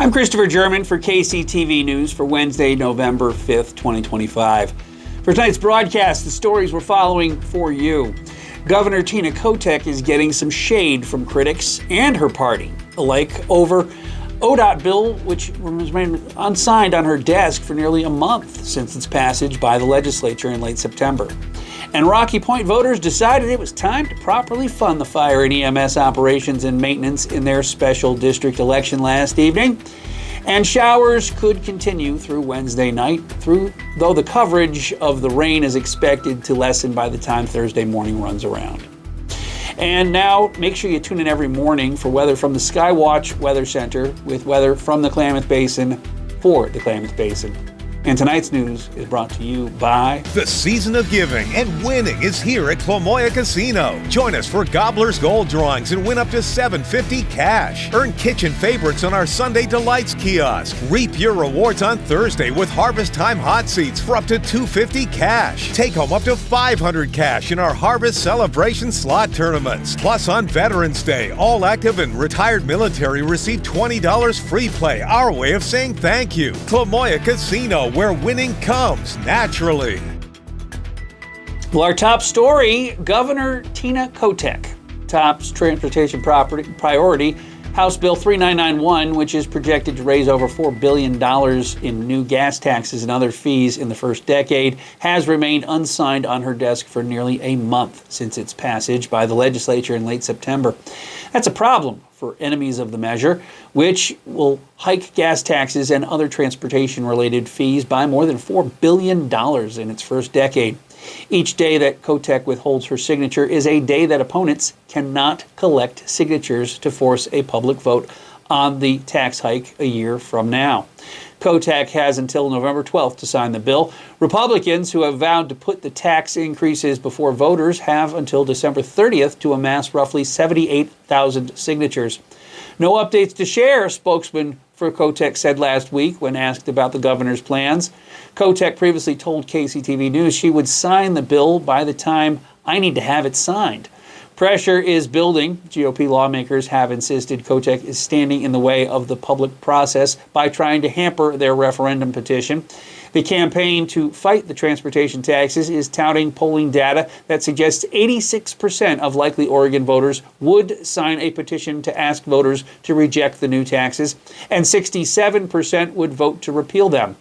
I'm Christopher German for KCTV News for Wednesday, November 5th, 2025. For tonight's broadcast, the stories we're following for you. Governor Tina Kotek is getting some shade from critics and her party alike over ODOT bill, which remained unsigned on her desk for nearly a month since its passage by the legislature in late September. And Rocky Point voters decided it was time to properly fund the fire and EMS operations and maintenance in their special district election last evening. And showers could continue through Wednesday night, though the coverage of the rain is expected to lessen by the time Thursday morning runs around. And now, make sure you tune in every morning for weather from the Skywatch Weather Center with weather from the Klamath Basin for the Klamath Basin. And tonight's news is brought to you by... The season of giving and winning is here at Klamath Casino. Join us for Gobbler's Gold drawings and win up to $750 cash. Earn kitchen favorites on our Sunday Delights kiosk. Reap your rewards on Thursday with Harvest Time hot seats for up to $250 cash. Take home up to $500 cash in our Harvest Celebration slot tournaments. Plus on Veterans Day, all active and retired military receive $20 free play. Our way of saying thank you. Klamath Casino, where winning comes naturally. Well, our top story, Governor Tina Kotek tops transportation priority, House Bill 3991, which is projected to raise over $4 billion in new gas taxes and other fees in the first decade, has remained unsigned on her desk for nearly a month since its passage by the legislature in late September. That's a problem for enemies of the measure, which will hike gas taxes and other transportation-related fees by more than $4 billion in its first decade. Each day that Kotek withholds her signature is a day that opponents cannot collect signatures to force a public vote on the tax hike a year from now. Kotek has until November 12th to sign the bill. Republicans who have vowed to put the tax increases before voters have until December 30th to amass roughly 78,000 signatures. No updates to share, a spokesman for Kotek said last week when asked about the governor's plans. Kotek previously told KCTV News she would sign the bill by the time I need to have it signed. Pressure is building. GOP lawmakers have insisted Kotek is standing in the way of the public process by trying to hamper their referendum petition. The campaign to fight the transportation taxes is touting polling data that suggests 86% of likely Oregon voters would sign a petition to ask voters to reject the new taxes, and 67% would vote to repeal them.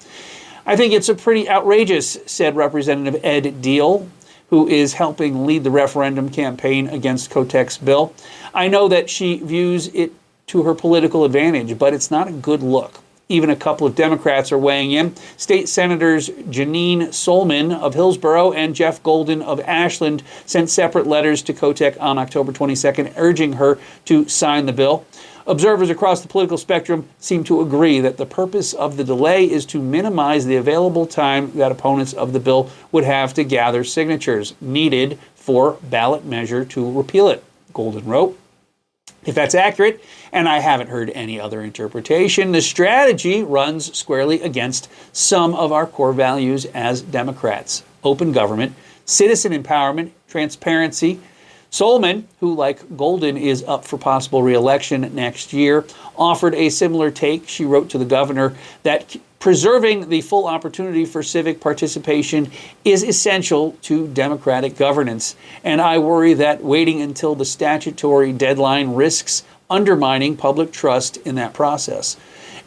I think it's a pretty outrageous, said Representative Ed Deal, who is helping lead the referendum campaign against Kotek's bill. I know that she views it to her political advantage, but it's not a good look. Even a couple of Democrats are weighing in. State Senators Janine Solman of Hillsborough and Jeff Golden of Ashland sent separate letters to Kotek on October 22nd, urging her to sign the bill. Observers across the political spectrum seem to agree that the purpose of the delay is to minimize the available time that opponents of the bill would have to gather signatures needed for ballot measure to repeal it, Golden wrote. If that's accurate, and I haven't heard any other interpretation, the strategy runs squarely against some of our core values as Democrats: open government, citizen empowerment, transparency. Solman, who like Golden is up for possible re-election next year, offered a similar take. She wrote to the governor that preserving the full opportunity for civic participation is essential to democratic governance. And I worry that waiting until the statutory deadline risks undermining public trust in that process.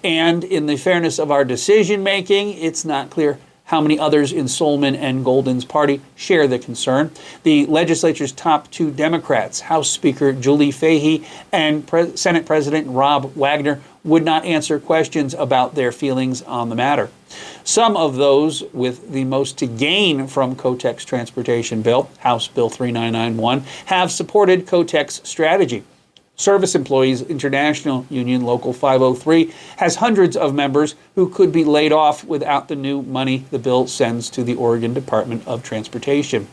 And in the fairness of our decision making, it's not clear how many others in Solman and Golden's party share the concern. The legislature's top two Democrats, House Speaker Julie Fahey and Senate President Rob Wagner, would not answer questions about their feelings on the matter. Some of those with the most to gain from Kotek's transportation bill, House Bill 3991, have supported Kotek's strategy. Service Employees International Union Local 503 has hundreds of members who could be laid off without the new money the bill sends to the Oregon Department of Transportation.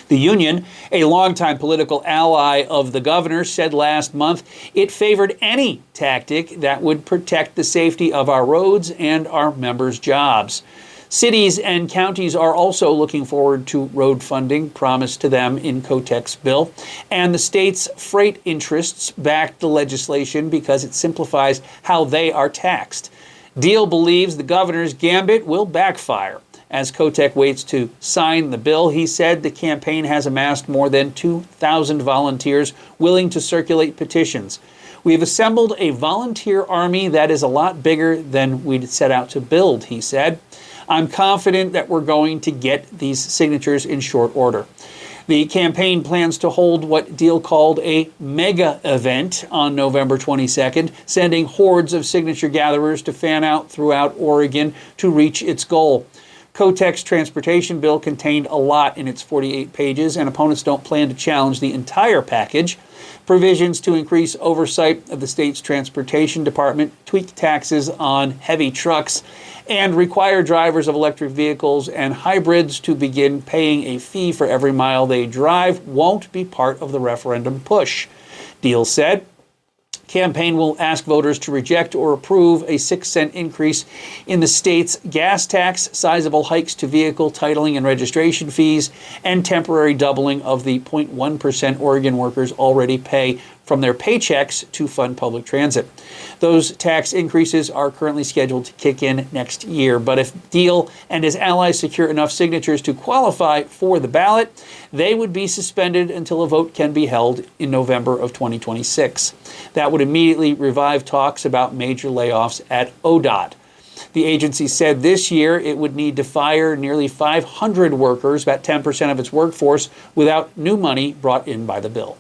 The union, a longtime political ally of the governor, said last month it favored any tactic that would protect the safety of our roads and our members' jobs. Cities and counties are also looking forward to road funding promised to them in Kotek's bill, and the state's freight interests backed the legislation because it simplifies how they are taxed. Deal believes the governor's gambit will backfire. As Kotek waits to sign the bill, he said the campaign has amassed more than 2,000 volunteers willing to circulate petitions. "We've assembled a volunteer army that is a lot bigger than we'd set out to build," he said. "I'm confident that we're going to get these signatures in short order." The campaign plans to hold what Deal called a mega event on November 22nd, sending hordes of signature gatherers to fan out throughout Oregon to reach its goal. Kotek's transportation bill contained a lot in its 48 pages, and opponents don't plan to challenge the entire package. Provisions to increase oversight of the state's transportation department, tweak taxes on heavy trucks, and require drivers of electric vehicles and hybrids to begin paying a fee for every mile they drive won't be part of the referendum push. Deal said. Campaign will ask voters to reject or approve a 6-cent increase in the state's gas tax, sizable hikes to vehicle titling and registration fees, and temporary doubling of the 0.1% Oregon workers already pay from their paychecks to fund public transit. Those tax increases are currently scheduled to kick in next year, but if Deal and his allies secure enough signatures to qualify for the ballot, they would be suspended until a vote can be held in November of 2026. That would immediately revive talks about major layoffs at ODOT. The agency said this year it would need to fire nearly 500 workers, about 10% of its workforce, without new money brought in by the bill.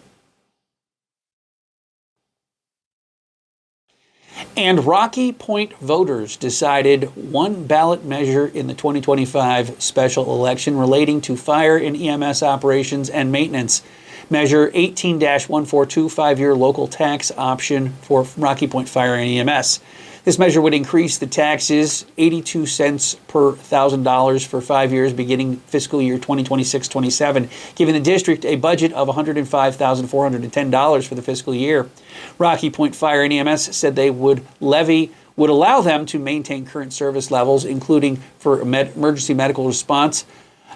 And Rocky Point voters decided one ballot measure in the 2025 special election relating to fire and EMS operations and maintenance. Measure 18-142, 5-year local tax option for Rocky Point Fire and EMS. This measure would increase the taxes 82 cents per $1,000 for 5 years beginning fiscal year 2026-27, giving the district a budget of $105,410 for the fiscal year. Rocky Point Fire and EMS said they would allow them to maintain current service levels, including for emergency medical response.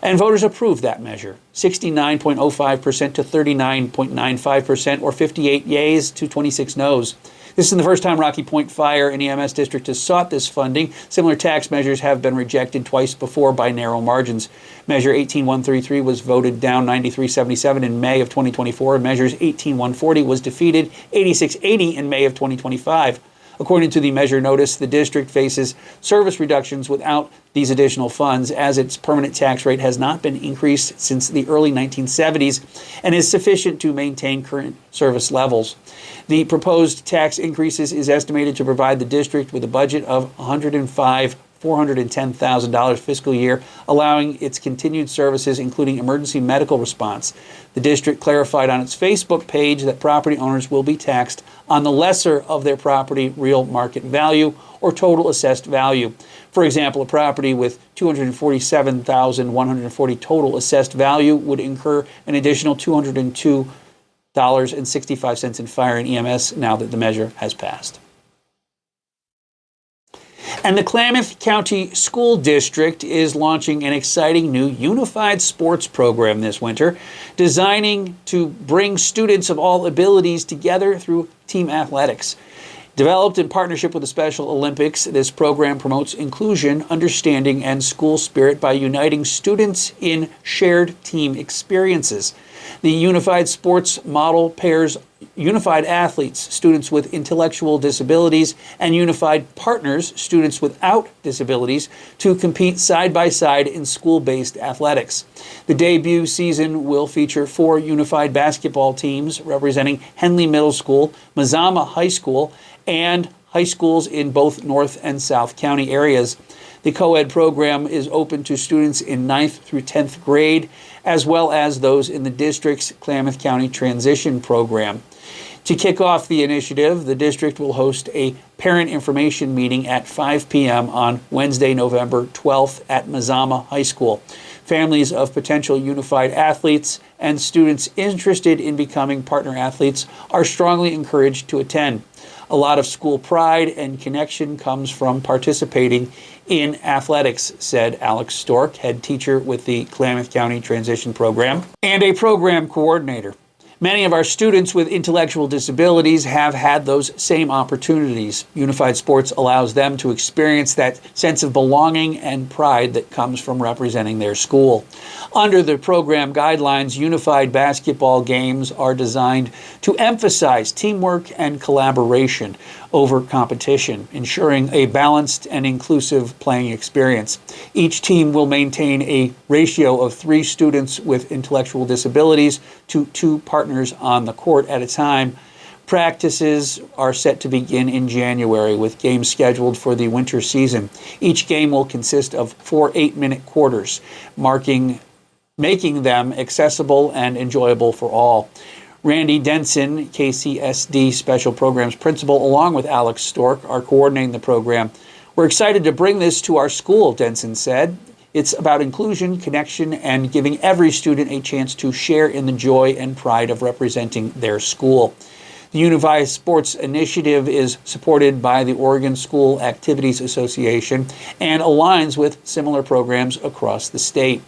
And voters approved that measure, 69.05% to 39.95%, or 58 yeas to 26 noes. This is the first time Rocky Point Fire and EMS District has sought this funding. Similar tax measures have been rejected twice before by narrow margins. Measure 18133 was voted down 9377 in May of 2024, and Measures 18140 was defeated 8680 in May of 2025. According to the measure notice, the district faces service reductions without these additional funds, as its permanent tax rate has not been increased since the early 1970s and is sufficient to maintain current service levels. The proposed tax increases is estimated to provide the district with a budget of $410,000 fiscal year, allowing its continued services, including emergency medical response. The district clarified on its Facebook page that property owners will be taxed on the lesser of their property real market value or total assessed value. For example, a property with $247,140 total assessed value would incur an additional $202.65 in fire and EMS now that the measure has passed. And the Klamath County School District is launching an exciting new unified sports program this winter, designing to bring students of all abilities together through team athletics. Developed in partnership with the Special Olympics, this program promotes inclusion, understanding, and school spirit by uniting students in shared team experiences. The unified sports model pairs unified athletes, students with intellectual disabilities, and unified partners, students without disabilities, to compete side by side in school-based athletics. The debut season will feature 4 unified basketball teams representing Henley Middle School, Mazama High School, and high schools in both North and South County areas. The co-ed program is open to students in 9th through 10th grade, as well as those in the district's Klamath County Transition Program. To kick off the initiative, the district will host a parent information meeting at 5 p.m. on Wednesday, November 12th at Mazama High School. Families of potential unified athletes and students interested in becoming partner athletes are strongly encouraged to attend. A lot of school pride and connection comes from participating in athletics, said Alex Stork, head teacher with the Klamath County Transition Program and a program coordinator. Many of our students with intellectual disabilities have had those same opportunities. Unified Sports allows them to experience that sense of belonging and pride that comes from representing their school. Under the program guidelines, unified basketball games are designed to emphasize teamwork and collaboration over competition, ensuring a balanced and inclusive playing experience. Each team will maintain a ratio of 3 students with intellectual disabilities to 2 partners on the court at a time. Practices are set to begin in January, with games scheduled for the winter season. Each game will consist of 4 8-minute quarters, making them accessible and enjoyable for all. Randy Denson, KCSD Special Programs Principal, along with Alex Stork, are coordinating the program. We're excited to bring this to our school, Denson said. It's about inclusion, connection, and giving every student a chance to share in the joy and pride of representing their school. The Unified Sports Initiative is supported by the Oregon School Activities Association and aligns with similar programs across the state.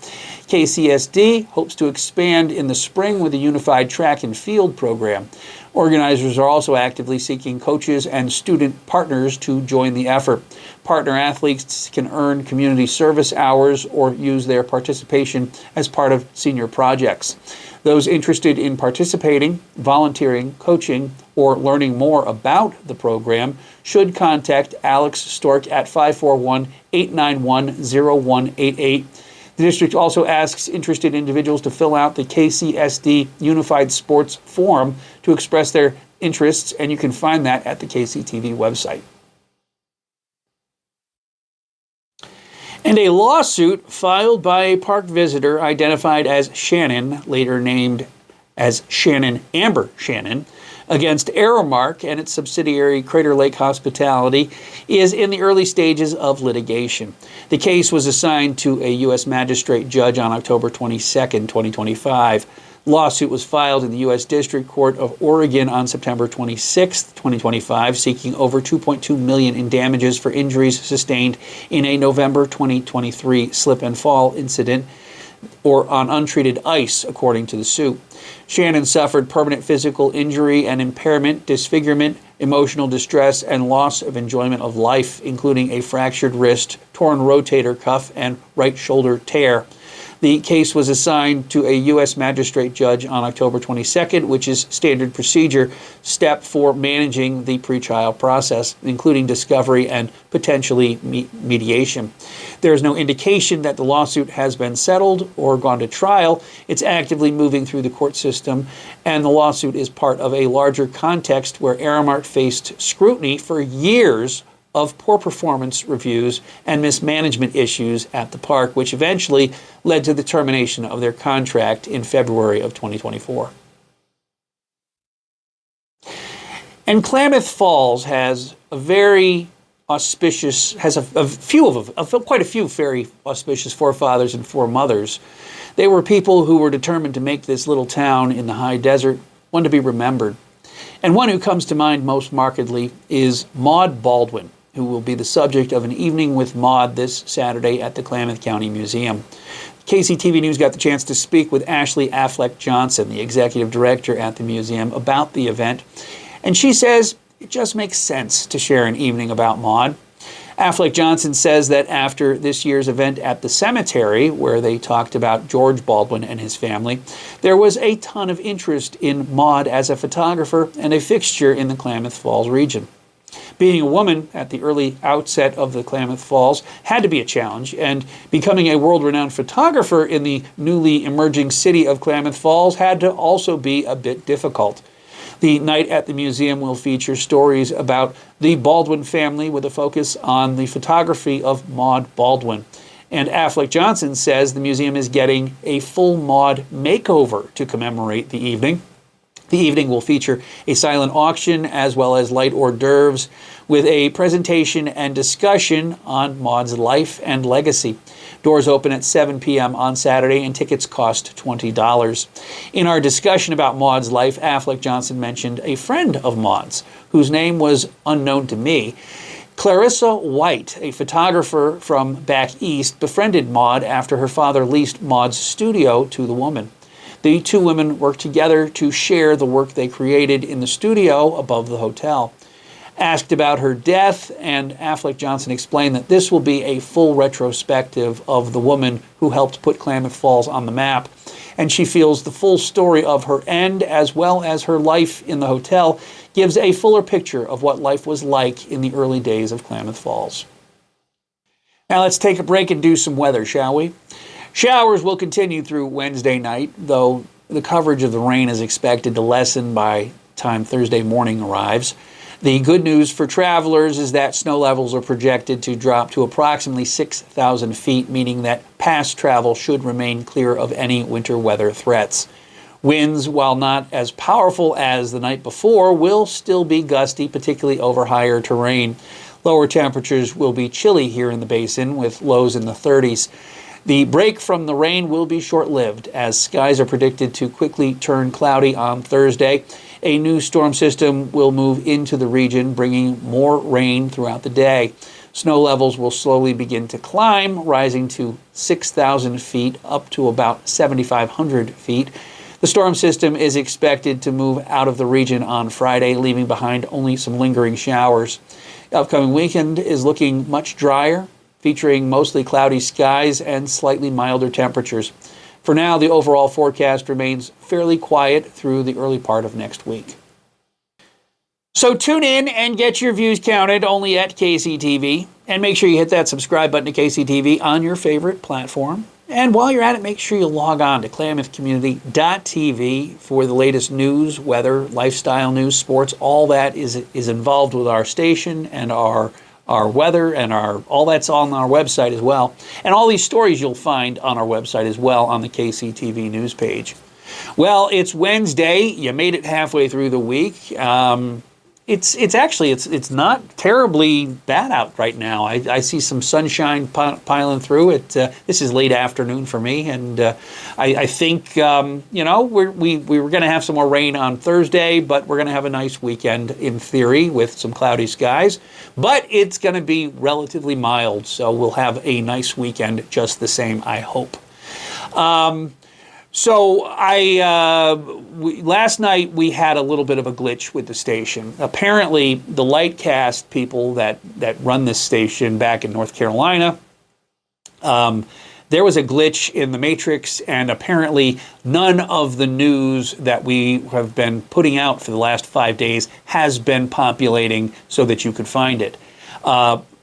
KCSD hopes to expand in the spring with a unified track and field program. Organizers are also actively seeking coaches and student partners to join the effort. Partner athletes can earn community service hours or use their participation as part of senior projects. Those interested in participating, volunteering, coaching, or learning more about the program should contact Alex Stork at 541-891-0188. The district also asks interested individuals to fill out the KCSD Unified Sports Forum to express their interests, and you can find that at the KCTV website. And a lawsuit filed by a park visitor identified as Shannon, later named as Shannon Amber Shannon, against Aramark and its subsidiary Crater Lake Hospitality is in the early stages of litigation. The case was assigned to a U.S. magistrate judge on October 22, 2025. The lawsuit was filed in the U.S. District Court of Oregon on September 26, 2025, seeking over $2.2 million in damages for injuries sustained in a November 2023 slip and fall incident or on untreated ice, according to the suit. Shannon suffered permanent physical injury and impairment, disfigurement, emotional distress, and loss of enjoyment of life, including a fractured wrist, torn rotator cuff, and right shoulder tear. The case was assigned to a U.S. magistrate judge on October 22nd, which is standard procedure step for managing the pretrial process, including discovery and potentially mediation. There is no indication that the lawsuit has been settled or gone to trial. It's actively moving through the court system, and the lawsuit is part of a larger context where Aramark faced scrutiny for years of poor performance reviews and mismanagement issues at the park, which eventually led to the termination of their contract in February of 2024. And Klamath Falls has a very auspicious, quite a few very auspicious forefathers and foremothers. They were people who were determined to make this little town in the high desert one to be remembered. And one who comes to mind most markedly is Maud Baldwin, who will be the subject of an evening with Maud this Saturday at the Klamath County Museum. KCTV News got the chance to speak with Ashley Affleck Johnson, the executive director at the museum, about the event. And she says it just makes sense to share an evening about Maud. Affleck Johnson says that after this year's event at the cemetery, where they talked about George Baldwin and his family, there was a ton of interest in Maud as a photographer and a fixture in the Klamath Falls region. Being a woman at the early outset of the Klamath Falls had to be a challenge, and becoming a world-renowned photographer in the newly emerging city of Klamath Falls had to also be a bit difficult. The night at the museum will feature stories about the Baldwin family with a focus on the photography of Maud Baldwin. And Affleck Johnson says the museum is getting a full Maud makeover to commemorate the evening. The evening will feature a silent auction as well as light hors d'oeuvres with a presentation and discussion on Maud's life and legacy. Doors open at 7 p.m. on Saturday, and tickets cost $20. In our discussion about Maud's life, Affleck Johnson mentioned a friend of Maud's, whose name was unknown to me. Clarissa White, a photographer from back east, befriended Maud after her father leased Maud's studio to the woman. The two women worked together to share the work they created in the studio above the hotel. Asked about her death, and Affleck Johnson explained that this will be a full retrospective of the woman who helped put Klamath Falls on the map. And she feels the full story of her end, as well as her life in the hotel, gives a fuller picture of what life was like in the early days of Klamath Falls. Now let's take a break and do some weather, shall we? Showers will continue through Wednesday night, though the coverage of the rain is expected to lessen by time Thursday morning arrives. The good news for travelers is that snow levels are projected to drop to approximately 6,000 feet, meaning that past travel should remain clear of any winter weather threats. Winds, while not as powerful as the night before, will still be gusty, particularly over higher terrain. Lower temperatures will be chilly here in the basin, with lows in the 30s. The break from the rain will be short-lived, as skies are predicted to quickly turn cloudy on Thursday. A new storm system will move into the region, bringing more rain throughout the day. Snow levels will slowly begin to climb, rising to 6,000 feet up to about 7,500 feet. The storm system is expected to move out of the region on Friday, leaving behind only some lingering showers. The upcoming weekend is looking much drier, featuring mostly cloudy skies and slightly milder temperatures. For now, the overall forecast remains fairly quiet through the early part of next week. So tune in and get your views counted only at KCTV. And make sure you hit that subscribe button to KCTV on your favorite platform. And while you're at it, make sure you log on to klamathcommunity.tv for the latest news, weather, lifestyle news, sports. All that is involved with our station and our weather and all that's on our website as well. And all these stories you'll find on our website as well on the KCTV news page. Well, it's Wednesday. You made it halfway through the week. It's not terribly bad out right now. I see some sunshine piling through it. This is late afternoon for me, and I think we were going to have some more rain on Thursday, but we're going to have a nice weekend in theory with some cloudy skies. But it's going to be relatively mild, so we'll have a nice weekend just the same, I hope. Last night we had a little bit of a glitch with the station. Apparently, the Lightcast people that run this station back in North Carolina, there was a glitch in the matrix, and apparently none of the news that we have been putting out for the last 5 days has been populating so that you could find it.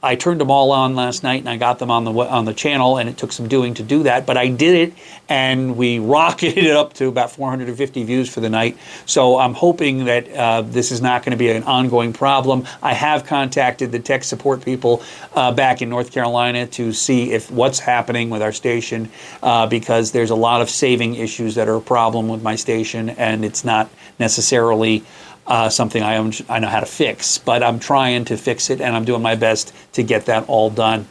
I turned them all on last night, and I got them on the channel, and it took some doing to do that, but I did it, and we rocketed it up to about 450 views for the night. So I'm hoping that this is not going to be an ongoing problem. I have contacted the tech support people back in North Carolina to see what's happening with our station, because there's a lot of saving issues that are a problem with my station, and it's not necessarily something I know how to fix, but I'm trying to fix it, and I'm doing my best to get that all done.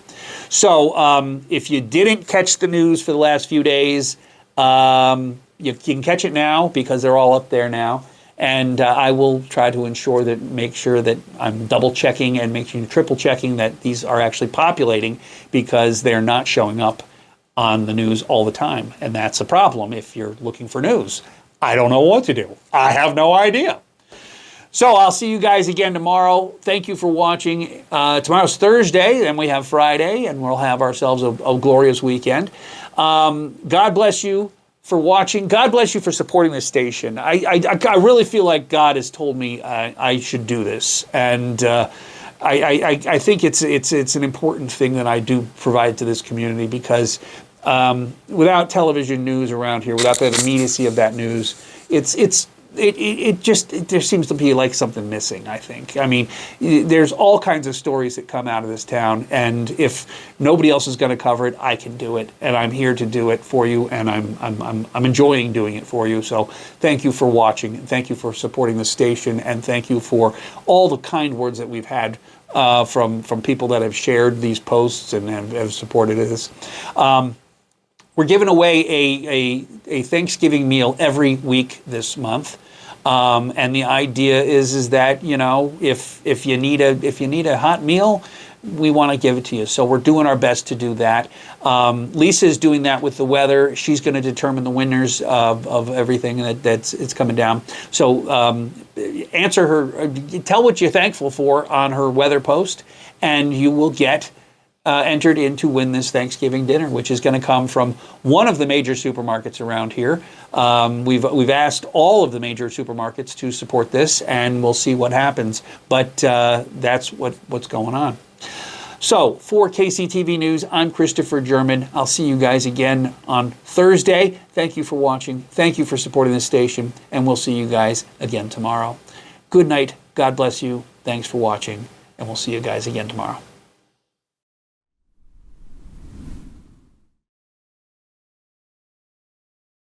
So if you didn't catch the news for the last few days, you can catch it now because they're all up there now. And I will try to make sure that I'm double checking and triple checking that these are actually populating, because they're not showing up on the news all the time. And that's a problem if you're looking for news. I don't know what to do. I have no idea. So I'll see you guys again tomorrow. Thank you for watching. Tomorrow's Thursday, then we have Friday, and we'll have ourselves a glorious weekend. God bless you for watching. God bless you for supporting this station. I really feel like God has told me I should do this, and I think it's an important thing that I do provide to this community, because without television news around here, without the immediacy of that news, there seems to be like something missing, I think. I mean, there's all kinds of stories that come out of this town, and if nobody else is going to cover it, I can do it, and I'm here to do it for you, and I'm enjoying doing it for you. So thank you for watching, thank you for supporting the station, and thank you for all the kind words that we've had from people that have shared these posts and have supported this. We're giving away a Thanksgiving meal every week this month. And the idea is that, you know, if you need a hot meal, we want to give it to you. So we're doing our best to do that. Lisa's doing that with the weather. She's going to determine the winners of everything it's coming down. So answer her, tell what you're thankful for on her weather post, and you will get entered in to win this Thanksgiving dinner, which is going to come from one of the major supermarkets around here. We've asked all of the major supermarkets to support this, and we'll see what happens. But that's what's going on. So for KCTV News, I'm Christopher German. I'll see you guys again on Thursday. Thank you for watching. Thank you for supporting this station, and we'll see you guys again tomorrow. Good night. God bless you. Thanks for watching, and we'll see you guys again tomorrow.